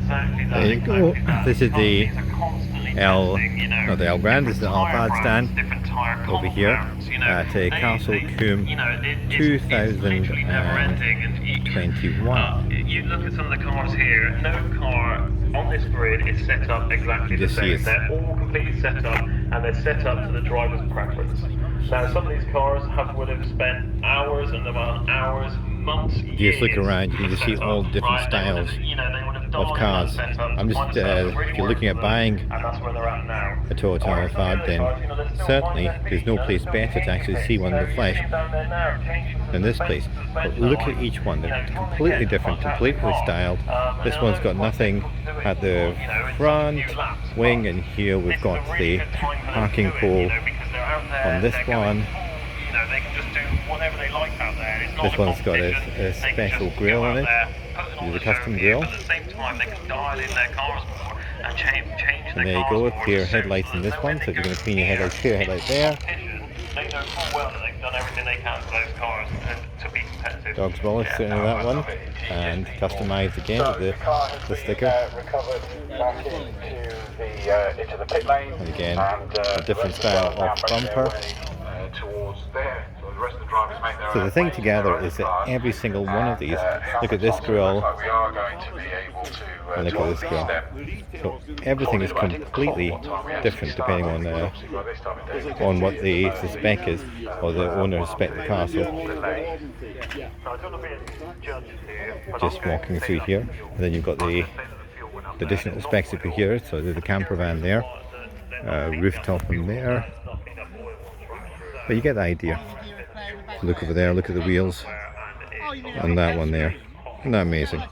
There you go. This is the not the El Grand, this is the Alphard Stand over here at Castle Combe 2021. You look at some of the cars here, no car on this grid is set up exactly the same. They're all completely set up, and they're set up to the driver's preference. Now, some of these cars would have spent hours and hours, months, years. You just look around, you can just see all different styles of cars. I'm just, if you're looking at buying a Toyota Alphard, then certainly there's no place better to actually see one in the flesh than this place. But look at each one, they're completely different, completely styled. This one's got nothing at the front wing, and here we've got the parking pole on this one. This one's got a special grille on it. It's a custom grille. And there you go, with clear headlights in this one. So if you're going to clean your headlights, clear headlights there. Dog's wallet sitting in that one, and customised again with the sticker. And again, a different style of bumper. So the thing together is that every single one of these, look at this grille, and look at this grille. So everything is completely different depending on what the spec is, or the owner spec the car. So just walking through here, and then you've got the additional specs over here. So there's a camper van there, rooftop in there, but you get the idea. Look over there, look at the wheels, and that one there. Isn't that amazing?